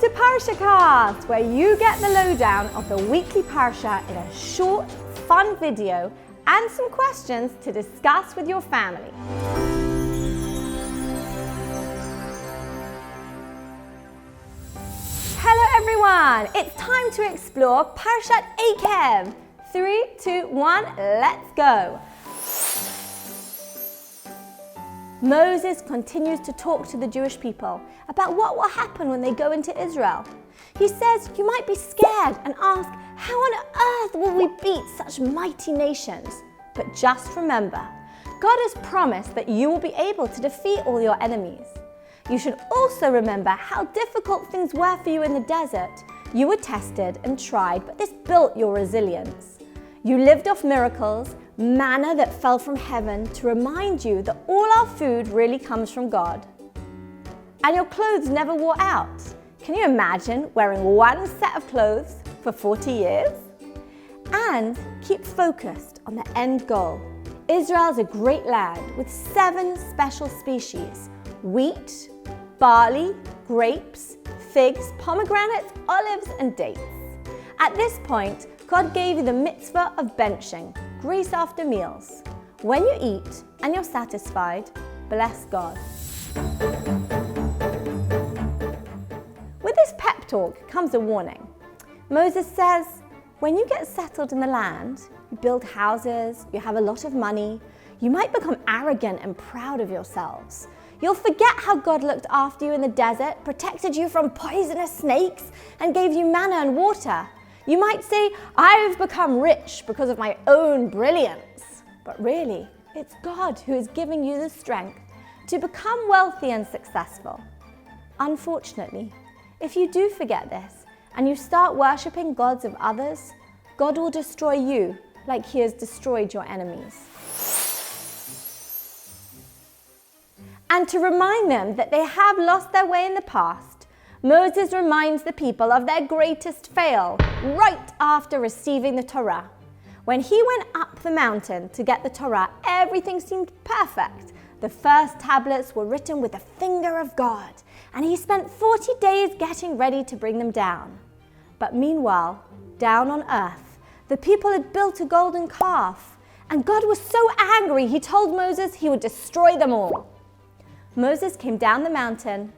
Welcome to ParSHA Cast, where you get the lowdown of the weekly ParSHA in a short, fun video and some questions to discuss with your family. Hello everyone, it's time to explore ParSHA Eikev. 3, 2, 1, let's go. Moses continues to talk to the Jewish people about what will happen when they go into Israel. He says you might be scared and ask, how on earth will we beat such mighty nations? But just remember, God has promised that you will be able to defeat all your enemies. You should also remember how difficult things were for you in the desert. You were tested and tried, but this built your resilience. You lived off miracles, manna that fell from heaven to remind you that all our food really comes from God. And your clothes never wore out. Can you imagine wearing one set of clothes for 40 years? And keep focused on the end goal. Israel is a great land with 7 special species: wheat, barley, grapes, figs, pomegranates, olives, and dates. At this point, God gave you the mitzvah of benching, grace after meals. When you eat and you're satisfied, bless God. With this pep talk comes a warning. Moses says, when you get settled in the land, you build houses, you have a lot of money, you might become arrogant and proud of yourselves. You'll forget how God looked after you in the desert, protected you from poisonous snakes, and gave you manna and water. You might say, I've become rich because of my own brilliance. But really, it's God who is giving you the strength to become wealthy and successful. Unfortunately, if you do forget this and you start worshipping gods of others, God will destroy you like He has destroyed your enemies. And to remind them that they have lost their way in the past, Moses reminds the people of their greatest fail right after receiving the Torah. When he went up the mountain to get the Torah, everything seemed perfect. The first tablets were written with the finger of God, and he spent 40 days getting ready to bring them down. But meanwhile, down on earth, the people had built a golden calf, and God was so angry he told Moses he would destroy them all. Moses came down the mountain,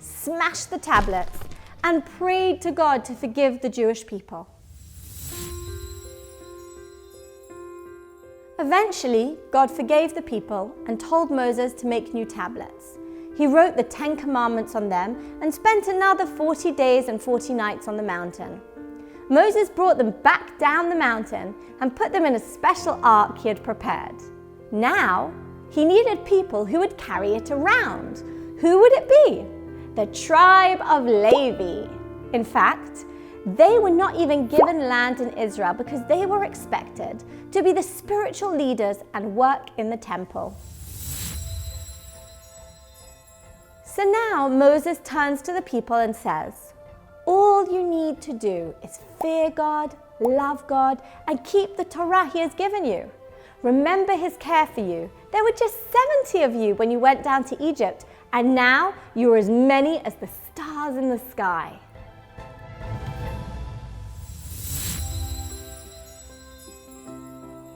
smashed the tablets, and prayed to God to forgive the Jewish people. Eventually, God forgave the people and told Moses to make new tablets. He wrote the 10 Commandments on them and spent another 40 days and 40 nights on the mountain. Moses brought them back down the mountain and put them in a special ark he had prepared. Now, he needed people who would carry it around. Who would it be? The tribe of Levi. In fact, they were not even given land in Israel because they were expected to be the spiritual leaders and work in the temple. So now Moses turns to the people and says, all you need to do is fear God, love God, and keep the Torah He has given you. Remember His care for you. There were just 70 of you when you went down to Egypt, and now you are as many as the stars in the sky.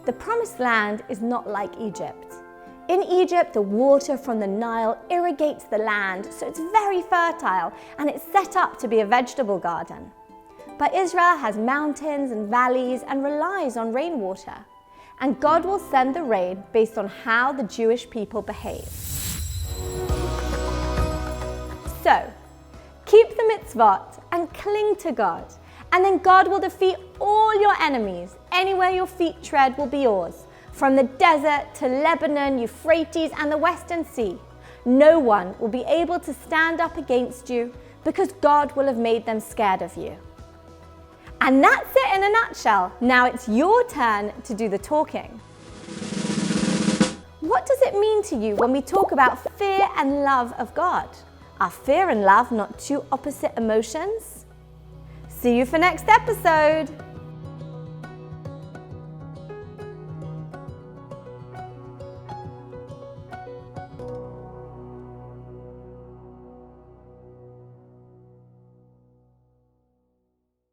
The Promised Land is not like Egypt. In Egypt, the water from the Nile irrigates the land, so it's very fertile, and it's set up to be a vegetable garden. But Israel has mountains and valleys and relies on rainwater. And God will send the rain based on how the Jewish people behave. So, keep the mitzvot and cling to God, and then God will defeat all your enemies. Anywhere your feet tread will be yours, from the desert to Lebanon, Euphrates, and the Western Sea. No one will be able to stand up against you because God will have made them scared of you. And that's it in a nutshell. Now it's your turn to do the talking. What does it mean to you when we talk about fear and love of God? Are fear and love not two opposite emotions? See you for next episode.